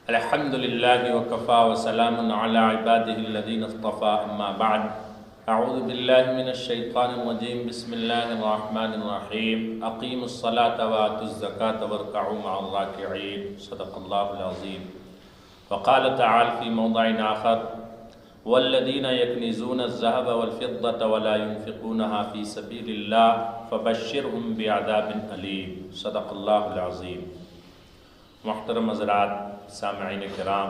الحمدللہ وکفا وسلام علی عبادہ الذین اصطفى اما بعد اعوذ باللہ من الشیطان الرجیم بسم اللہ الرحمن الرحیم اقیموا الصلاة وآتوا الزکاة وارکعوا مع الراکعین صدق اللہ العظیم وقال تعالی فی موضع آخر والذین یکنزون الذهب والفضة ولا ينفقونها في سبیل اللہ فبشرهم بعذاب علیم صدق اللہ العظیم۔ محترم حضرات، سامعین کرام،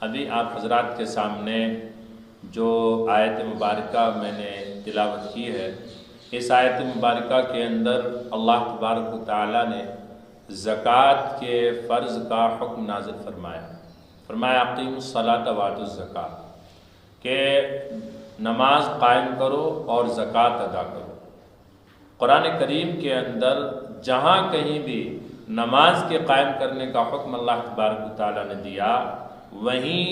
ابھی آپ حضرات کے سامنے جو آیت مبارکہ میں نے تلاوت کی ہے، اس آیت مبارکہ کے اندر اللہ تبارک و تعالیٰ نے زکوٰۃ کے فرض کا حکم نازل فرمایا اقیموا الصلاۃ وآتوا الزکاۃ، کہ نماز قائم کرو اور زکوٰۃ ادا کرو۔ قرآن کریم کے اندر جہاں کہیں بھی نماز کے قائم کرنے کا حکم اللہ تبارک و تعالیٰ نے دیا، وہیں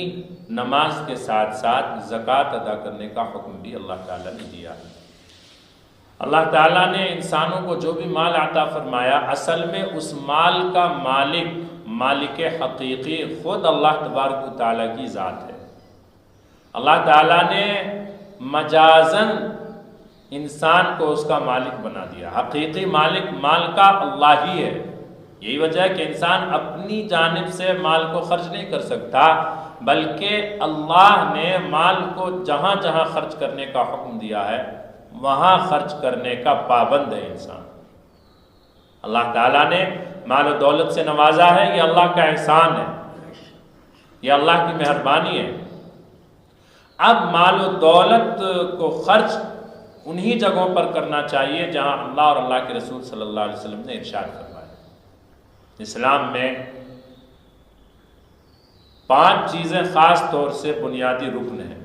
نماز کے ساتھ ساتھ زکوٰۃ ادا کرنے کا حکم بھی اللہ تعالیٰ نے دیا۔ اللہ تعالیٰ نے انسانوں کو جو بھی مال عطا فرمایا، اصل میں اس مال کا مالک حقیقی خود اللہ تبارک و تعالیٰ کی ذات ہے۔ اللہ تعالیٰ نے مجازن انسان کو اس کا مالک بنا دیا، حقیقی مالک مال کا اللہ ہی ہے۔ یہی وجہ ہے کہ انسان اپنی جانب سے مال کو خرچ نہیں کر سکتا، بلکہ اللہ نے مال کو جہاں جہاں خرچ کرنے کا حکم دیا ہے وہاں خرچ کرنے کا پابند ہے انسان۔ اللہ تعالیٰ نے مال و دولت سے نوازا ہے، یہ اللہ کا احسان ہے، یہ اللہ کی مہربانی ہے۔ اب مال و دولت کو خرچ انہی جگہوں پر کرنا چاہیے جہاں اللہ اور اللہ کے رسول صلی اللہ علیہ وسلم نے ارشاد فرمایا۔ اسلام میں 5 چیزیں خاص طور سے بنیادی رکن ہیں،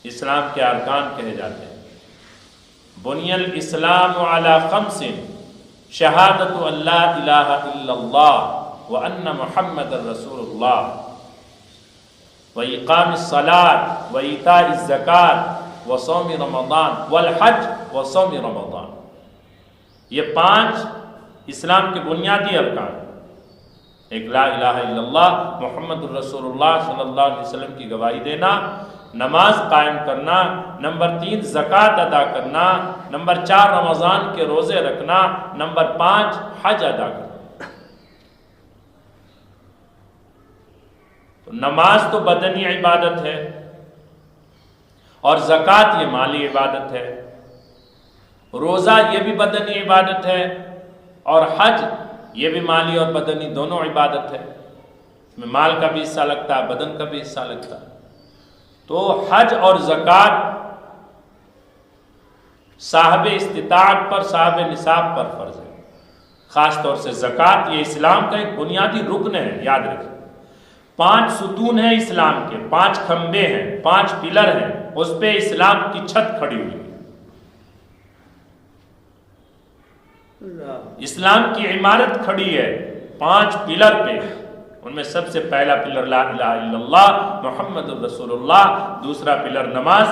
اسلام کے ارکان کہے جاتے ہیں۔ بنی الاسلام علی 5، شہادت ان لا الہ الا اللہ وان محمد رسول اللہ، واقام الصلاۃ وایتاء الزکاۃ وصوم رمضان والحج وصوم رمضان۔ یہ 5 اسلام کے بنیادی ارکان، ایک لا الہ الا اللہ محمد الرسول اللہ صلی اللہ علیہ وسلم کی گواہی دینا، نماز قائم کرنا، نمبر 3 زکوٰۃ ادا کرنا، نمبر 4 رمضان کے روزے رکھنا، نمبر 5 حج ادا کرنا۔ تو نماز تو بدنی عبادت ہے، اور زکوٰۃ یہ مالی عبادت ہے، روزہ یہ بھی بدنی عبادت ہے، اور حج یہ بھی مالی اور بدنی دونوں عبادت ہے۔ اس میں مال کا بھی حصہ لگتا ہے، بدن کا بھی حصہ لگتا ہے۔ تو حج اور زکوٰۃ صاحب استطاعت پر، صاحب نصاب پر فرض ہے۔ خاص طور سے زکوٰۃ یہ اسلام کا ایک بنیادی رکن ہے، یاد رکھیں۔ 5 ستون ہیں اسلام کے، 5 کھمبے ہیں، 5 پلر ہیں، اس پہ اسلام کی چھت کھڑی ہوئی ہے۔ اسلام کی عمارت کھڑی ہے 5 پلر پہ، ان میں سب سے پہلا پلر لا الہ الا اللہ محمد الرسول اللہ، دوسرا پلر نماز،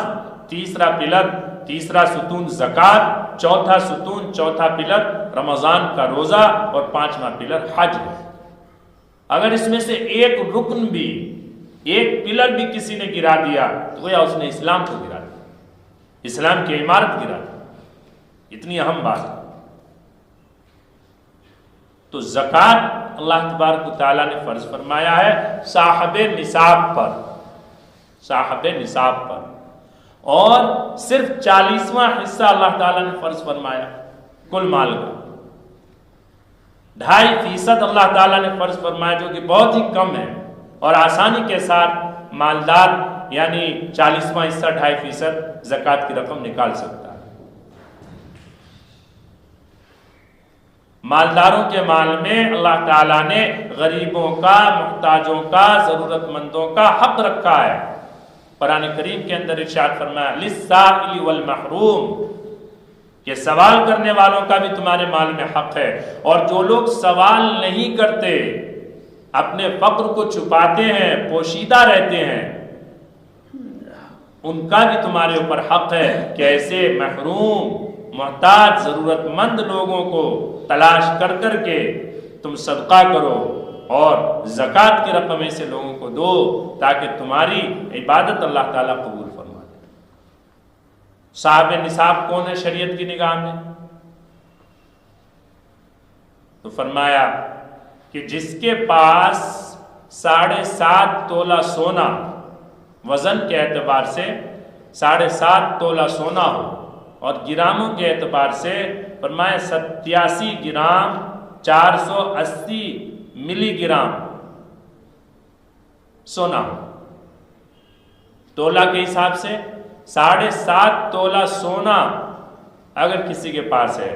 تیسرا ستون زکوٰۃ، چوتھا ستون، چوتھا پلر رمضان کا روزہ، اور 5واں پلر حج ہے۔ اگر اس میں سے ایک رکن بھی، ایک پلر بھی کسی نے گرا دیا تو گویا اس نے اسلام کو گرا دیا، اسلام کی عمارت گرا دی۔ اتنی اہم بات ہے۔ تو زکوٰۃ اللہ تبارک و تعالیٰ نے فرض فرمایا ہے صاحب نصاب پر، اور صرف 40واں حصہ اللہ تعالیٰ نے فرض فرمایا کل مال کا۔ 2.5% اللہ تعالیٰ نے فرض فرمایا، جو کہ بہت ہی کم ہے، اور آسانی کے ساتھ مالدار یعنی 40واں حصہ 2.5% زکوٰۃ کی رقم نکال سکتا ہے۔ مالداروں کے مال میں اللہ تعالیٰ نے غریبوں کا، محتاجوں کا، ضرورت مندوں کا حق رکھا ہے۔ قرآن کریم کے اندر ارشاد فرمایا للسائل والمحروم، کہ سوال کرنے والوں کا بھی تمہارے مال میں حق ہے، اور جو لوگ سوال نہیں کرتے، اپنے فقر کو چھپاتے ہیں، پوشیدہ رہتے ہیں، ان کا بھی تمہارے اوپر حق ہے کہ ایسے محروم محتاج ضرورت مند لوگوں کو تلاش کر کر کے تم صدقہ کرو اور زکوٰۃ کی رقم ایسے لوگوں کو دو تاکہ تمہاری عبادت اللہ تعالیٰ قبول فرما دے۔ صاحب نصاب کون ہے شریعت کی نگاہ میں؟ تو فرمایا کہ جس کے پاس 7.5 تولہ سونا وزن کے اعتبار سے 7.5 تولہ سونا ہو اور گراموں کے اعتبار سے فرمایا 87 گرام 480 ملی گرام سونا ہو۔ تولہ کے حساب سے 7.5 تولہ سونا اگر کسی کے پاس ہے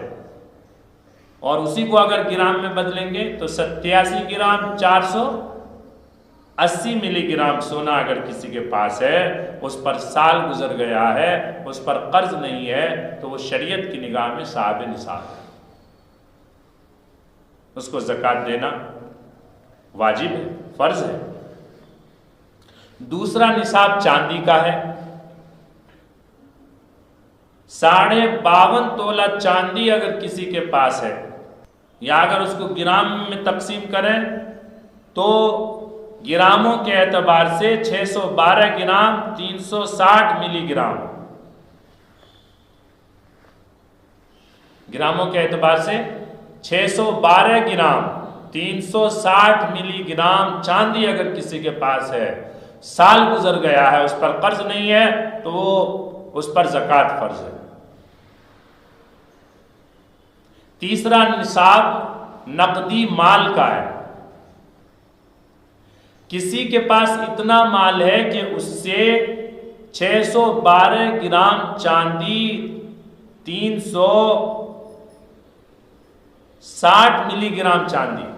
اور اسی کو اگر گرام میں بدلیں گے تو 87 گرام 480 ملی گرام سونا اگر کسی کے پاس ہے، اس پر سال گزر گیا ہے، اس پر قرض نہیں ہے، تو وہ شریعت کی نگاہ میں صاحب نصاب ہے، اس کو زکوٰۃ دینا واجب ہے، فرض ہے۔ دوسرا نصاب چاندی کا ہے، 52.5 تولہ چاندی اگر کسی کے پاس ہے، یا اگر اس کو گرام میں تقسیم کریں تو گراموں کے اعتبار سے 612 گرام 360 ملی گرام، گراموں کے اعتبار سے 612 گرام 360 ملی گرام چاندی اگر کسی کے پاس ہے، سال گزر گیا ہے، اس پر قرض نہیں ہے، تو وہ اس پر زکوٰۃ فرض ہے۔ تیسرا نصاب نقدی مال کا ہے، کسی کے پاس اتنا مال ہے کہ اس سے 612 گرام چاندی 360 ملی گرام چاندی،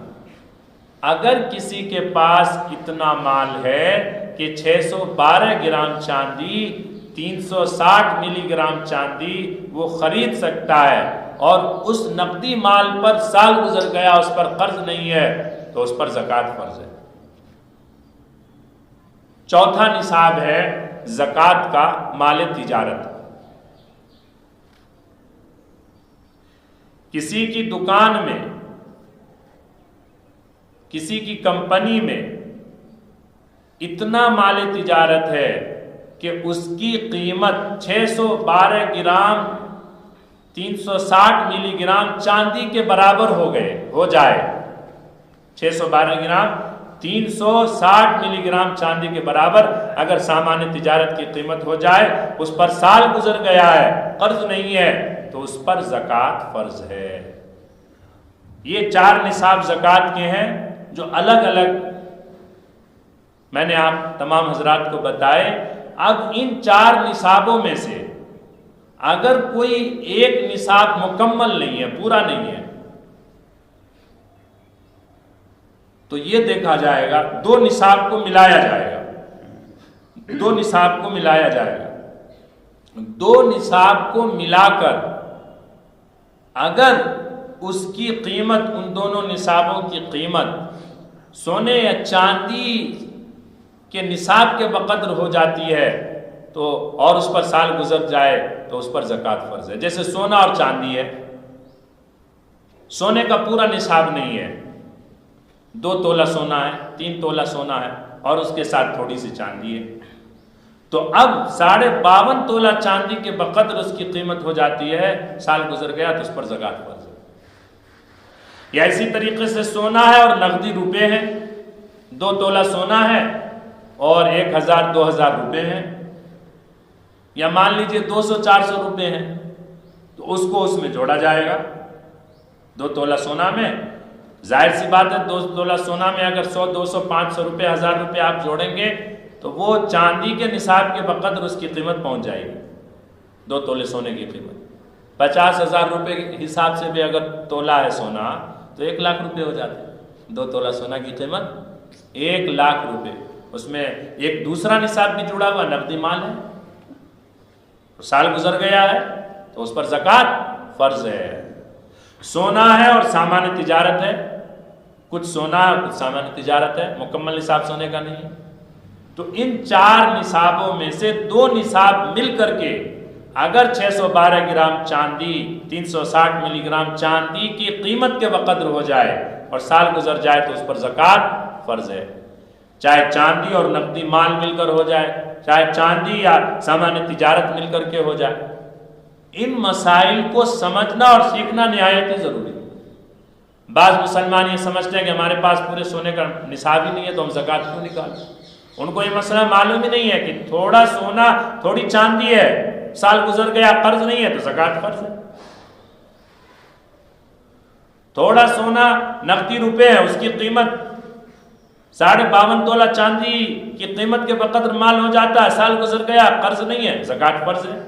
اگر کسی کے پاس اتنا مال ہے کہ 612 گرام چاندی 360 ملی گرام چاندی وہ خرید سکتا ہے اور اس نقدی مال پر سال گزر گیا، اس پر قرض نہیں ہے، تو اس پر زکوٰۃ فرض ہے۔ چوتھا نصاب ہے زکوٰۃ کا مال تجارت، کسی کی دکان میں، کسی کی کمپنی میں اتنا مال تجارت ہے کہ اس کی قیمت 612 گرام 360 ملی گرام چاندی کے برابر ہو جائے، 612 گرام 360 ملی گرام چاندی کے برابر اگر سامان تجارت کی قیمت ہو جائے، اس پر سال گزر گیا ہے، قرض نہیں ہے، تو اس پر زکوٰۃ فرض ہے۔ یہ 4 نصاب زکوٰۃ کے ہیں جو الگ الگ میں نے آپ تمام حضرات کو بتائے۔ اب ان 4 نصابوں میں سے اگر کوئی ایک نصاب مکمل نہیں ہے، پورا نہیں ہے، تو یہ دیکھا جائے گا، 2 نصاب کو ملایا جائے گا، 2 نصاب کو ملایا جائے گا، 2 نصاب کو ملا کر اگر اس کی قیمت، ان دونوں نصابوں کی قیمت سونے یا چاندی کے نصاب کے بقدر ہو جاتی ہے تو اور اس پر سال گزر جائے تو اس پر زکوٰۃ فرض ہے۔ جیسے سونا اور چاندی ہے، سونے کا پورا نصاب نہیں ہے، 2 تولہ سونا ہے، 3 تولہ سونا ہے اور اس کے ساتھ تھوڑی سی چاندی ہے، تو اب 52.5 تولہ چاندی کے بقدر اس کی قیمت ہو جاتی ہے، سال گزر گیا تو اس پر زکوٰۃ فرض ہے۔ یا اسی طریقے سے سونا ہے اور نقدی روپے ہیں، 2 تولہ سونا ہے اور 1000-2000 روپے ہیں، یا مان لیجئے 200-400 روپے ہیں، تو اس کو اس میں جوڑا جائے گا۔ 2 تولہ سونا میں ظاہر سی بات ہے، 2 تولہ سونا میں اگر 100, 200, 500 روپے، 1000 روپے آپ جوڑیں گے تو وہ چاندی کے نصاب کے بقدر اس کی قیمت پہنچ جائے گی، 2 تولے سونے کی قیمت۔ 50,000 روپے کے حساب سے بھی اگر تولہ ہے سونا تو 1 لاکھ روپے ہو جاتے ہیں، 2 تولہ سونا کی قیمت 1 لاکھ روپے۔ اس میں ایک دوسرا نصاب بھی جڑا ہوا نقدی مال ہے، سال گزر گیا ہے تو اس پر زکوٰۃ فرض ہے۔ سونا ہے اور سامان تجارت ہے، کچھ سونا ہے کچھ سامان تجارت ہے، مکمل نصاب سونے کا نہیں ہے، تو ان 4 نصابوں میں سے 2 نصاب مل کر کے اگر 612 گرام چاندی 360 ملی گرام چاندی کی قیمت کے بقدر ہو جائے اور سال گزر جائے تو اس پر زکوٰۃ فرض ہے، چاہے چاندی اور نقدی مال مل کر ہو جائے، چاہے چاندی یا سامان تجارت مل کر کے ہو جائے۔ ان مسائل کو سمجھنا اور سیکھنا نہایت ہی ضروری ہے۔ بعض مسلمان یہ سمجھتے ہیں کہ ہمارے پاس پورے سونے کا نصاب ہی نہیں ہے تو ہم زکوٰۃ کیوں نکالیں؟ ان کو یہ مسئلہ معلوم ہی نہیں ہے کہ تھوڑا سونا تھوڑی چاندی ہے، سال گزر گیا قرض نہیں ہے تو زکوٰۃ فرض ہے۔ تھوڑا سونا نقدی روپے ہے، اس کی قیمت 52.5 تولہ چاندی کی قیمت کے بقدر مال ہو جاتا ہے، سال گزر گیا قرض نہیں ہے، زکوٰۃ فرض ہے۔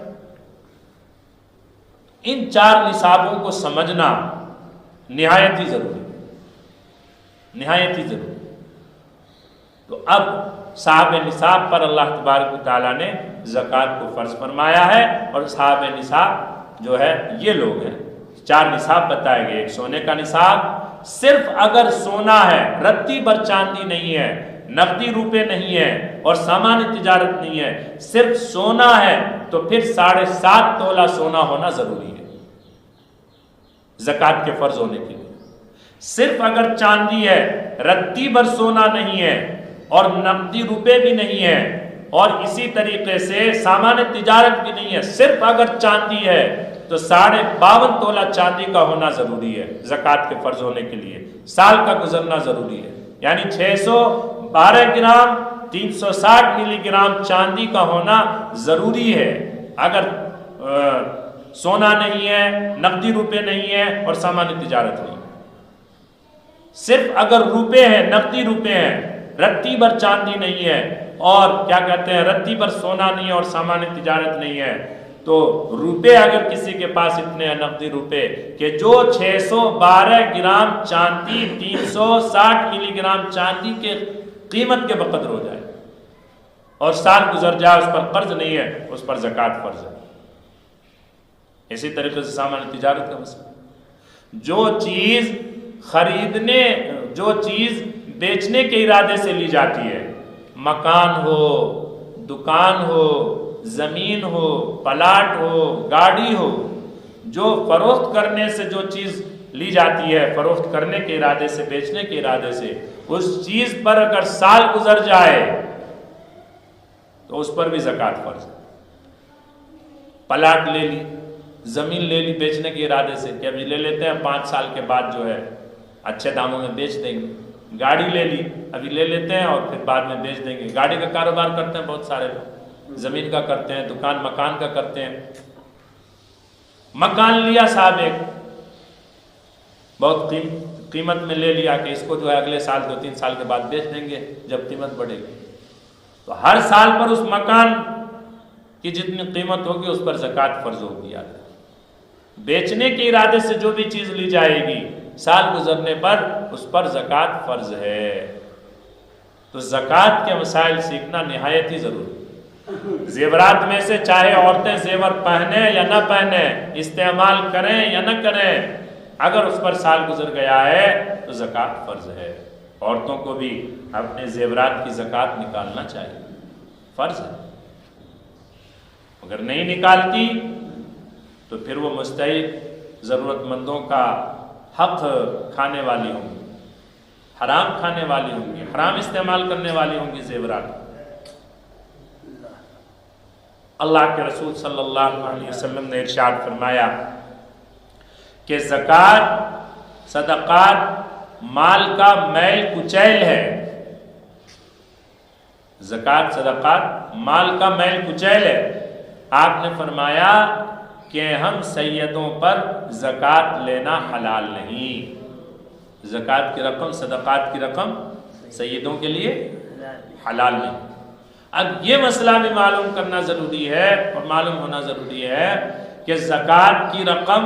ان 4 نصابوں کو سمجھنا نہایت ہی ضروری، نہایت ہی ضروری۔ تو اب صاحب نصاب پر اللہ تبارک و تعالیٰ نے زکوٰۃ کو فرض فرمایا ہے، اور صاحب نصاب جو ہے یہ لوگ ہیں۔ 4 نصاب بتائے گئے، ایک سونے کا نصاب، صرف اگر سونا ہے، رتی بھر چاندی نہیں ہے، نقدی روپے نہیں ہے اور سامان تجارت نہیں ہے، صرف سونا ہے تو پھر 7.5 تولہ سونا ہونا ضروری ہے زکوٰۃ کے فرض ہونے کے لیے۔ صرف اگر چاندی ہے، رتی بھر سونا نہیں ہے اور نقدی روپے بھی نہیں ہے اور اسی طریقے سے سامان تجارت بھی نہیں ہے، صرف اگر چاندی ہے تو 52.5 تولہ چاندی کا ہونا ضروری ہے زکوٰۃ کے فرض ہونے کے لیے، سال کا گزرنا ضروری ہے۔ یعنی 612 گرام 360 ملی گرام چاندی کا ہونا ضروری ہے اگر سونا نہیں ہے، نقدی روپے نہیں ہے اور سامان تجارت نہیں ہے۔ صرف اگر روپے ہیں، نقدی روپے ہیں، رتی بھر چاندی نہیں ہے اور کیا کہتے ہیں رتی بھر سونا نہیں ہے اور سامان تجارت نہیں ہے، تو روپے اگر کسی کے پاس اتنے ہیں نقدی روپے کہ جو 612 گرام چاندی 360 ملی گرام چاندی کے قیمت کے بقدر ہو جائے اور سال گزر جائے اس پر قرض نہیں ہے، اس پر زکوٰۃ فرض ہے۔ اسی طریقے سے سامان تجارت کا مسئلہ، جو چیز خریدنے، جو چیز بیچنے کے ارادے سے لی جاتی ہے، مکان ہو، دکان ہو، زمین ہو، پلاٹ ہو، گاڑی ہو، جو فروخت کرنے سے جو چیز لی جاتی ہے، فروخت کرنے کے ارادے سے، بیچنے کے ارادے سے، اس چیز پر اگر سال گزر جائے تو اس پر بھی زکوٰۃ فرض ہے۔ پلاٹ لے لی، زمین لے لی بیچنے کے ارادے سے کہ ابھی لے لیتے ہیں 5 سال کے بعد جو ہے اچھے داموں میں بیچ دیں گے، گاڑی لے لی ابھی لے لیتے ہیں اور پھر بعد میں بیچ دیں گے، گاڑی کا کاروبار کرتے ہیں بہت سارے لوگ، زمین کا کرتے ہیں، دکان مکان کا کرتے ہیں۔ مکان لیا صاحب ایک بہت قیمت میں لے لیا کہ اس کو جو ہے اگلے سال 2-3 سال کے بعد بیچ دیں گے جب قیمت بڑھے گی، تو ہر سال پر اس مکان کی جتنی قیمت ہوگی اس پر زکوٰۃ فرض ہوگی۔ یاد رکھیں، بیچنے کے ارادے سے جو بھی چیز لی جائے گی سال گزرنے پر اس پر زکوٰۃ فرض ہے۔ تو زکوٰۃ کے مسائل سیکھنا نہایت ہی ضروری ہے۔ زیورات میں سے چاہے عورتیں زیور پہنیں یا نہ پہنیں، استعمال کریں یا نہ کریں، اگر اس پر سال گزر گیا ہے تو زکوٰۃ فرض ہے۔ عورتوں کو بھی اپنے زیورات کی زکوٰۃ نکالنا چاہیے، فرض ہے۔ اگر نہیں نکالتی تو پھر وہ مستحق ضرورت مندوں کا حق کھانے والی ہوں گی، حرام کھانے والی ہوں گی، حرام استعمال کرنے والی ہوں گی زیورات۔ اللہ کے رسول صلی اللہ علیہ وسلم نے ارشاد فرمایا کہ زکوٰۃ صدقات مال کا میل کچیل ہے، زکوٰۃ صدقات مال کا میل کچیل ہے۔ آپ نے فرمایا کہ ہم سیدوں پر زکوٰۃ لینا حلال نہیں، زکوٰۃ کی رقم، صدقات کی رقم سیدوں کے لیے حلال نہیں۔ اب یہ مسئلہ بھی معلوم کرنا ضروری ہے اور معلوم ہونا ضروری ہے کہ زکوٰۃ کی رقم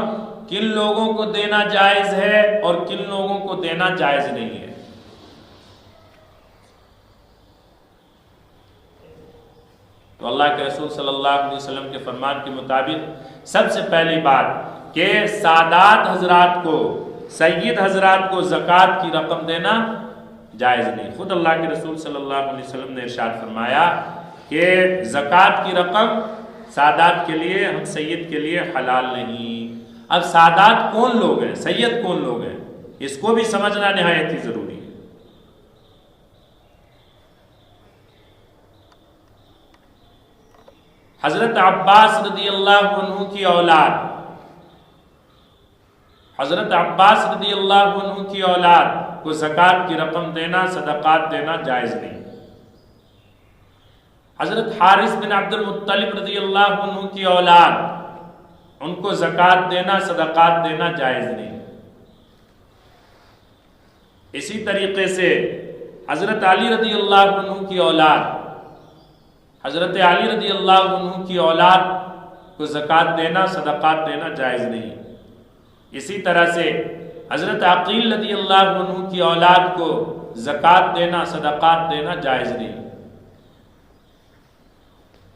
کن لوگوں کو دینا جائز ہے اور کن لوگوں کو دینا جائز نہیں ہے۔ تو اللہ کے رسول صلی اللہ علیہ وسلم کے فرمان کے مطابق سب سے پہلی بات کہ سادات حضرات کو، سید حضرات کو زکوٰۃ کی رقم دینا جائز نہیں۔ خود اللہ کے رسول صلی اللہ علیہ وسلم نے ارشاد فرمایا کہ زکوٰۃ کی رقم سادات کے لیے، ہم سید کے لیے حلال نہیں۔ اب سادات کون لوگ ہیں، سید کون لوگ ہیں، اس کو بھی سمجھنا نہایت ہی ضروری ہے۔ حضرت عباس رضی اللہ عنہ کی اولاد، حضرت عباس رضی اللہ عنہ کی اولاد کو زکوٰۃ کی رقم دینا، صدقات دینا جائز نہیں۔ حضرت حارث بن عبد المطلب رضی اللہ عنہ کی اولاد، ان کو زکوٰۃ دینا، صدقات دینا جائز نہیں۔ اسی طریقے سے حضرت علی رضی اللہ عنہ کی اولاد، حضرت علی رضی اللہ عنہ کی اولاد کو زکوٰۃ دینا، صدقات دینا جائز نہیں۔ اسی طرح سے حضرت عقیل رضی اللہ عنہ کی اولاد کو زکوٰۃ دینا، صدقات دینا جائز نہیں۔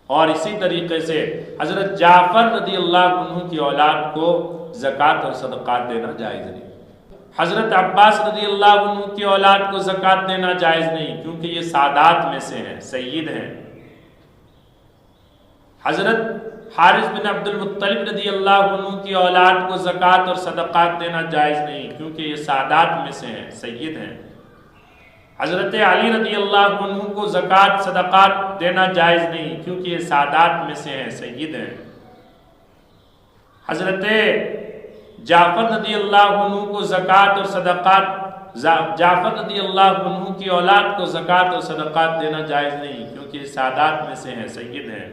اور اسی طریقے سے حضرت جعفر رضی اللہ عنہ کی اولاد کو زکوٰۃ اور صدقات دینا جائز نہیں۔ حضرت عباس رضی اللہ عنہ کی اولاد کو زکوٰۃ دینا جائز نہیں، کیونکہ یہ سادات میں سے ہیں، سید ہیں۔ حضرت حارث بن عبد المطلب رضی اللہ عنہ کی اولاد کو زکوٰۃ اور صدقات دینا جائز نہیں، کیونکہ یہ سادات میں سے ہیں، سید ہیں۔ حضرت علی رضی اللہ عنہ کو زکوٰۃ صدقات دینا جائز نہیں، کیونکہ یہ سادات میں سے ہیں، سید ہیں۔ حضرت جعفر رضی اللہ عنہ کو زکوٰۃ اور صدقات، جعفر رضی اللہ عنہ کی اولاد کو زکوٰۃ اور صدقات دینا جائز نہیں، کیونکہ یہ سادات میں سے ہیں، سید ہیں۔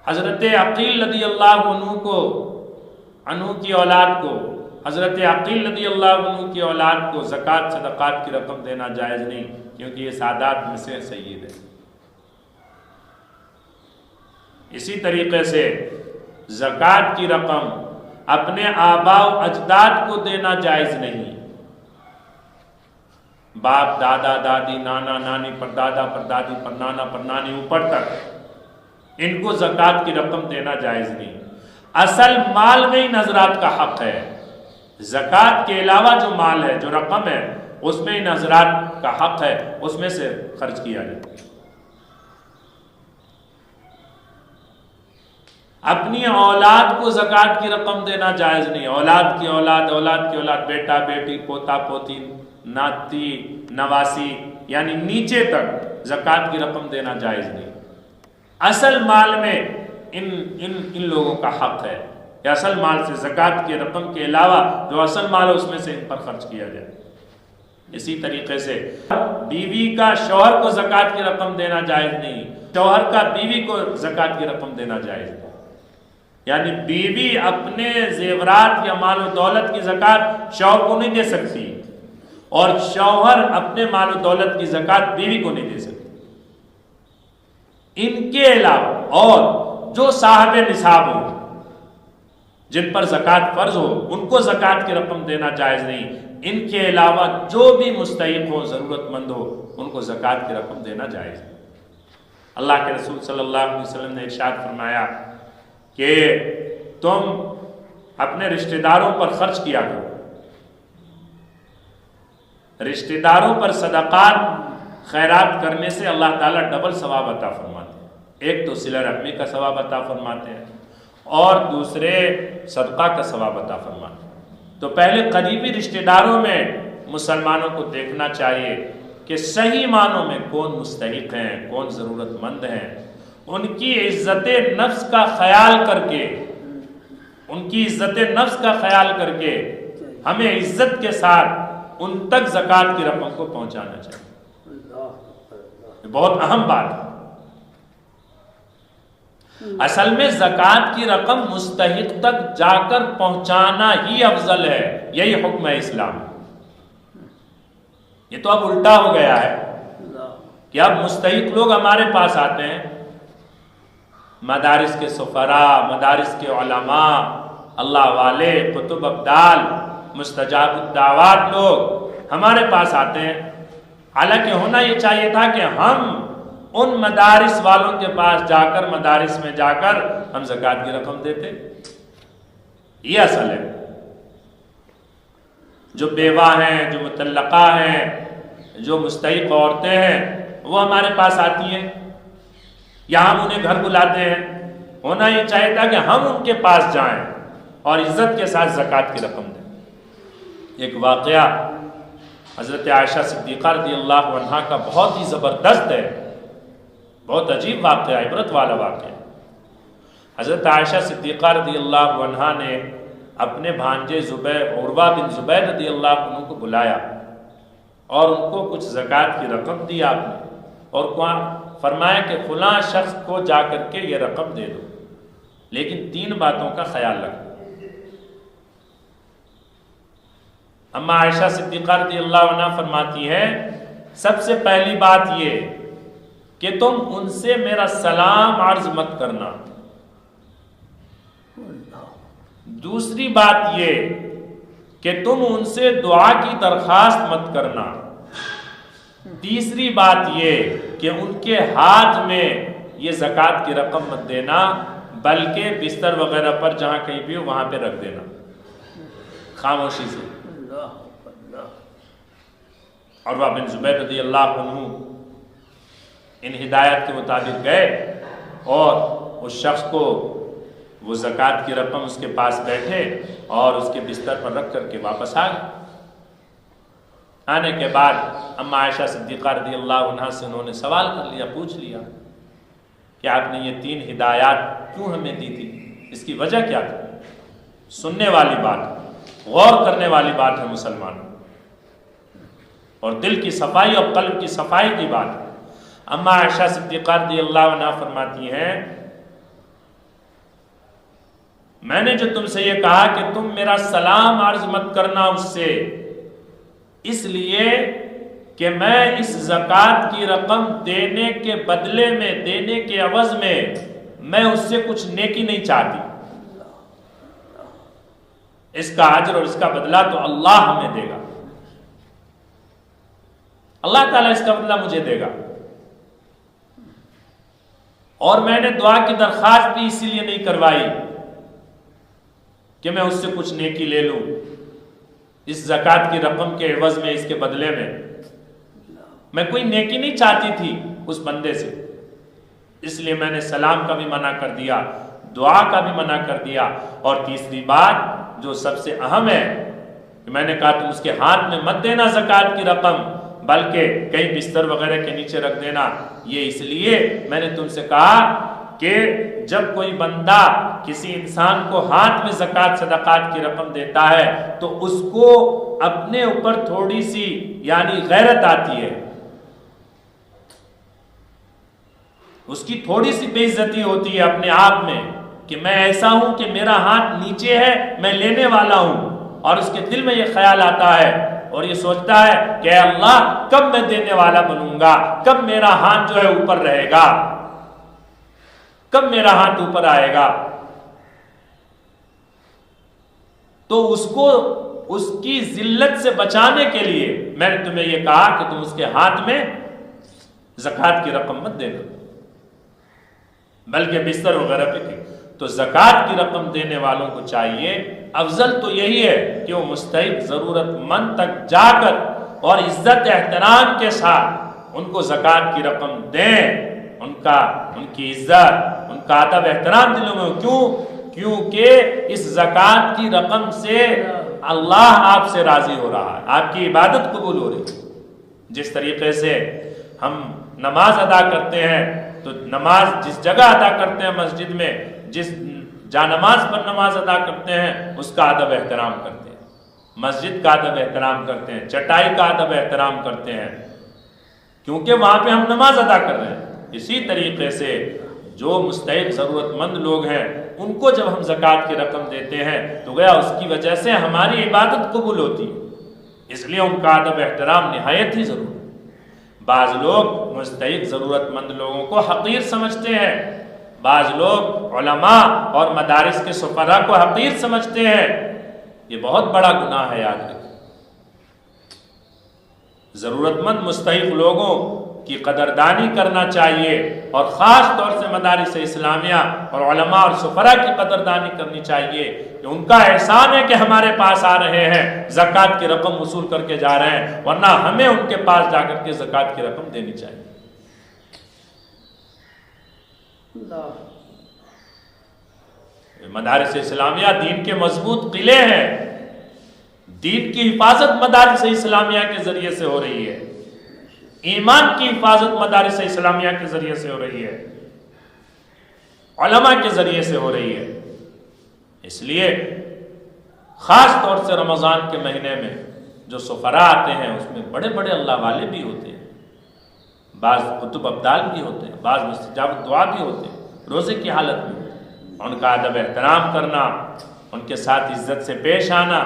حضرت عقیل رضی اللہ عنہ کی اولاد کو، حضرت عقیل رضی اللہ عنہ کی اولاد کو زکوٰۃ صدقات کی رقم دینا جائز نہیں، کیونکہ یہ سادات میں سے سید ہے۔ اسی طریقے سے زکوٰۃ کی رقم اپنے آباء و اجداد کو دینا جائز نہیں۔ باپ، دادا، دادی، نانا، نانی، پردادا، پردادی، پرنانا، پرنانی، اوپر تک، ان کو زکوٰۃ کی رقم دینا جائز نہیں۔ اصل مال میں ان حضرات کا حق ہے۔ زکوٰۃ کے علاوہ جو مال ہے، جو رقم ہے، اس میں ان حضرات کا حق ہے، اس میں سے خرچ کیا جائے۔ اپنی اولاد کو زکوٰۃ کی رقم دینا جائز نہیں۔ اولاد کی اولاد، اولاد کی اولاد، بیٹا، بیٹی، پوتا، پوتی، ناتی، نواسی، یعنی نیچے تک زکوٰۃ کی رقم دینا جائز نہیں۔ اصل مال میں ان لوگوں کا حق ہے کہ اصل مال سے زکوٰۃ کی رقم کے علاوہ جو اصل مال ہے اس میں سے ان پر خرچ کیا جائے۔ اسی طریقے سے بیوی کا شوہر کو زکوٰۃ کی رقم دینا جائز نہیں، شوہر کا بیوی کو زکوٰۃ کی رقم دینا جائز نہیں۔ یعنی بیوی اپنے زیورات یا مال و دولت کی زکوٰۃ شوہر کو نہیں دے سکتی، اور شوہر اپنے مال و دولت کی زکوٰۃ بیوی کو نہیں دے سکتی۔ ان کے علاوہ اور جو صاحب نصاب ہو، جن پر زکوٰۃ فرض ہو، ان کو زکوٰۃ کی رقم دینا جائز نہیں۔ ان کے علاوہ جو بھی مستحق ہو، ضرورت مند ہو، ان کو زکوٰۃ کی رقم دینا جائز ہے۔ اللہ کے رسول صلی اللہ علیہ وسلم نے ارشاد فرمایا کہ تم اپنے رشتہ داروں پر خرچ کیا کرو۔ رشتہ داروں پر صدقات، خیرات کرنے سے اللہ تعالیٰ ڈبل ثواب عطا فرماتے ہیں۔ ایک تو صلہ رحمی کا ثواب عطا فرماتے ہیں، اور دوسرے صدقہ کا ثواب عطا فرماتے ہیں۔ تو پہلے قریبی رشتہ داروں میں مسلمانوں کو دیکھنا چاہیے کہ صحیح معنوں میں کون مستحق ہیں، کون ضرورت مند ہیں۔ ان کی عزت نفس کا خیال کر کے، ان کی عزت نفس کا خیال کر کے ہمیں عزت کے ساتھ ان تک زکوٰۃ کی رقم کو پہنچانا چاہیے۔ یہ بہت اہم بات ہے۔ اصل میں زکوٰۃ کی رقم مستحق تک جا کر پہنچانا ہی افضل ہے، یہی حکم ہے اسلام۔ یہ تو اب الٹا ہو گیا ہے کہ اب مستحق لوگ ہمارے پاس آتے ہیں، مدارس کے سفراء، مدارس کے علماء، اللہ والے، قطب ابدال، مستجاب الدعوات لوگ ہمارے پاس آتے ہیں۔ حالانکہ ہونا یہ چاہیے تھا کہ ہم ان مدارس والوں کے پاس جا کر، مدارس میں جا کر ہم زکوٰۃ کی رقم دیتے۔ یہ اصل ہے۔ جو بیوہ ہیں، جو مطلقہ ہیں، جو مستحق عورتیں ہیں، وہ ہمارے پاس آتی ہیں یا ہم انہیں گھر بلاتے ہیں، ہونا یہ چاہیے تھا کہ ہم ان کے پاس جائیں اور عزت کے ساتھ زکوٰۃ کی رقم دیں۔ ایک واقعہ حضرت عائشہ صدیقہ رضی اللہ عنہا کا بہت ہی زبردست ہے، بہت عجیب واقعہ، عبرت والا واقعہ۔ حضرت عائشہ صدیقہ رضی اللہ عنہا نے اپنے بھانجے عروہ بن زبیر رضی اللہ عنہ کو بلایا اور ان کو کچھ زکوٰۃ کی رقم دی آپ نے، اور فرمایا کہ فلاں شخص کو جا کر کے یہ رقم دے دو، لیکن 3 باتوں کا خیال رکھو۔ اما عائشہ صدیقہ رضی اللہ عنہ فرماتی ہے، سب سے پہلی بات یہ کہ تم ان سے میرا سلام عرض مت کرنا، دوسری بات یہ کہ تم ان سے دعا کی درخواست مت کرنا، تیسری بات یہ کہ ان کے ہاتھ میں یہ زکوٰۃ کی رقم مت دینا، بلکہ بستر وغیرہ پر جہاں کہیں بھی ہو وہاں پہ رکھ دینا خاموشی سے۔ عروہ بن زبیر رضی اللہ عنہ ان ہدایت کے مطابق گئے اور اس شخص کو وہ زکوٰۃ کی رقم اس کے پاس بیٹھے اور اس کے بستر پر رکھ کر کے واپس آ گئے۔ آنے کے بعد اما عائشہ صدیقہ رضی اللہ عنہا سے انہوں نے سوال کر لیا، پوچھ لیا کہ آپ نے یہ 3 ہدایات کیوں ہمیں دی تھی، اس کی وجہ کیا تھی؟ سننے والی بات، غور کرنے والی بات ہے مسلمانوں، اور دل کی صفائی اور قلب کی صفائی کی بات ہے۔ اما عائشہ صدیقہ رضی اللہ عنہا فرماتی ہیں، میں نے جو تم سے یہ کہا کہ تم میرا سلام عرض مت کرنا اس سے، اس لیے کہ میں اس زکوٰۃ کی رقم دینے کے بدلے میں، دینے کے عوض میں اس سے کچھ نیکی نہیں چاہتی، اس کا اجر اور اس کا بدلہ تو اللہ ہمیں دے گا، اللہ تعالیٰ اس کا بدلہ مجھے دے گا، اور میں نے دعا کی درخواست بھی اسی لیے نہیں کروائی کہ میں اس سے کچھ نیکی لے لوں اس زکوٰۃ کی رقم کے عوض میں، اس کے بدلے میں کوئی نیکی نہیں چاہتی تھی اس بندے سے، اس لیے میں نے سلام کا بھی منع کر دیا، دعا کا بھی منع کر دیا، اور تیسری بات جو سب سے اہم ہے کہ میں نے کہا تم اس کے ہاتھ میں مت دینا زکوٰۃ کی رقم، بلکہ کہیں بستر وغیرہ کے نیچے رکھ دینا۔ یہ اس لیے میں نے تم سے کہا کہ جب کوئی بندہ کسی انسان کو ہاتھ میں زکوٰۃ صدقات کی رقم دیتا ہے تو اس کو اپنے اوپر تھوڑی سی یعنی غیرت آتی ہے، اس کی تھوڑی سی بے عزتی ہوتی ہے اپنے آپ میں کہ میں ایسا ہوں کہ میرا ہاتھ نیچے ہے، میں لینے والا ہوں، اور اس کے دل میں یہ خیال آتا ہے اور یہ سوچتا ہے کہ اے اللہ کب میں دینے والا بنوں گا، کب میرا ہاتھ جو ہے اوپر رہے گا، کب میرا ہاتھ اوپر آئے گا۔ تو اس کو اس کی ذلت سے بچانے کے لیے میں نے تمہیں یہ کہا کہ تم اس کے ہاتھ میں زکوٰۃ کی رقم مت دینا، بلکہ بستر وغیرہ پہ کی۔ تو زکوٰۃ کی رقم دینے والوں کو چاہیے، افضل تو یہی ہے کہ وہ مستحق ضرورت مند تک جا کر اور عزت احترام کے ساتھ ان کو زکوٰۃ کی رقم دیں، ان کی عزت، ان کا ادب احترام دلوں میں، کیونکہ اس زکوٰۃ کی رقم سے اللہ آپ سے راضی ہو رہا ہے، آپ کی عبادت قبول ہو رہی ہے۔ جس طریقے سے ہم نماز ادا کرتے ہیں تو نماز جس جگہ ادا کرتے ہیں مسجد میں، جس جا نماز پر نماز ادا کرتے ہیں اس کا ادب احترام کرتے ہیں، مسجد کا ادب احترام کرتے ہیں، چٹائی کا ادب احترام کرتے ہیں، کیونکہ وہاں پہ ہم نماز ادا کر رہے ہیں۔ اسی طریقے سے جو مستحق ضرورت مند لوگ ہیں ان کو جب ہم زکوٰۃ کی رقم دیتے ہیں تو گویا اس کی وجہ سے ہماری عبادت قبول ہوتی ہے، اس لیے ان کا ادب احترام نہایت ہی ضروری ہے۔ بعض لوگ مستحق ضرورت مند لوگوں کو حقیر سمجھتے ہیں، بعض لوگ علماء اور مدارس کے سفراء کو حقیر سمجھتے ہیں، یہ بہت بڑا گناہ ہے، یاد رکھیں۔ ضرورت مند مستحق لوگوں کی قدردانی کرنا چاہیے، اور خاص طور سے مدارس اسلامیہ اور علماء اور سفراء کی قدردانی کرنی چاہیے کہ ان کا احسان ہے کہ ہمارے پاس آ رہے ہیں، زکوٰۃ کی رقم وصول کر کے جا رہے ہیں، ورنہ ہمیں ان کے پاس جا کر کے زکوٰۃ کی رقم دینی چاہیے۔ مدارس اسلامیہ دین کے مضبوط قلعے ہیں، دین کی حفاظت مدارس اسلامیہ کے ذریعے سے ہو رہی ہے، ایمان کی حفاظت مدارس اسلامیہ کے ذریعے سے ہو رہی ہے، علماء کے ذریعے سے ہو رہی ہے۔ اس لیے خاص طور سے رمضان کے مہینے میں جو سفراء آتے ہیں اس میں بڑے بڑے اللہ والے بھی ہوتے ہیں، بعض قطب ابدال بھی ہوتے ہیں، بعض مستجاب الدعا بھی ہوتے ہیں، روزے کی حالت میں ان کا ادب احترام کرنا، ان کے ساتھ عزت سے پیش آنا،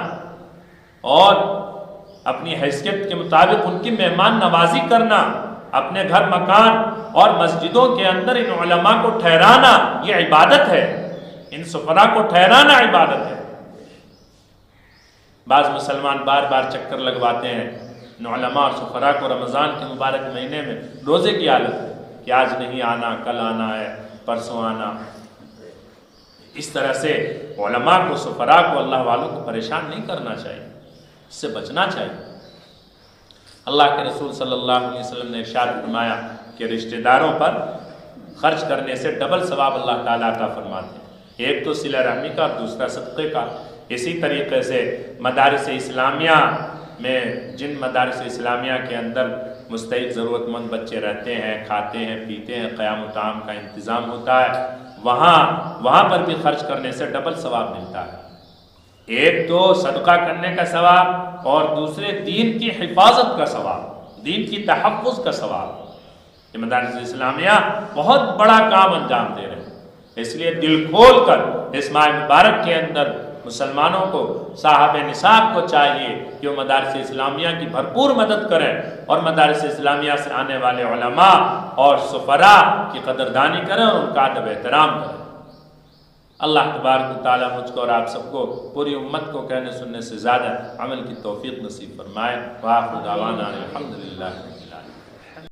اور اپنی حیثیت کے مطابق ان کی مہمان نوازی کرنا، اپنے گھر مکان اور مسجدوں کے اندر ان علماء کو ٹھہرانا، یہ عبادت ہے، ان سفراء کو ٹھہرانا عبادت ہے۔ بعض مسلمان بار بار چکر لگواتے ہیں ان علماء اور سفراء کو رمضان کے مبارک مہینے میں روزے کی حالت ہے کہ آج نہیں آنا، کل آنا ہے، پرسوں آنا۔ اس طرح سے علماء کو، سفراء کو، اللہ والوں کو پریشان نہیں کرنا چاہیے، اس سے بچنا چاہیے۔ اللہ کے رسول صلی اللہ علیہ وسلم نے ارشاد فرمایا کہ رشتہ داروں پر خرچ کرنے سے ڈبل ثواب اللہ تعالیٰ عطا فرماتے ہیں، ایک تو صلہ رحمی کا اور دوسرا صدقے کا۔ اسی طریقے سے مدارس اسلامیہ میں، جن مدارس اسلامیہ کے اندر مستحق ضرورت مند بچے رہتے ہیں، کھاتے ہیں، پیتے ہیں، قیام و طعام کا انتظام ہوتا ہے، وہاں پر بھی خرچ کرنے سے ڈبل ثواب ملتا ہے، ایک تو صدقہ کرنے کا ثواب اور دوسرے دین کی حفاظت کا ثواب، دین کی تحفظ کا ثواب۔ یہ مدارس اسلامیہ بہت بڑا کام انجام دے رہے ہیں، اس لیے دل کھول کر اس ماہ مبارک کے اندر مسلمانوں کو، صاحب نصاب کو چاہیے کہ وہ مدارس اسلامیہ کی بھرپور مدد کریں اور مدارس اسلامیہ سے آنے والے علماء اور سفراء کی قدردانی کریں اور ان کا ادب احترام کریں۔ اللہ تبارک و تعالیٰ مجھ کو اور آپ سب کو، پوری امت کو کہنے سننے سے زیادہ عمل کی توفیق نصیب فرمائے۔ وآخر دعوانا الحمدللہ۔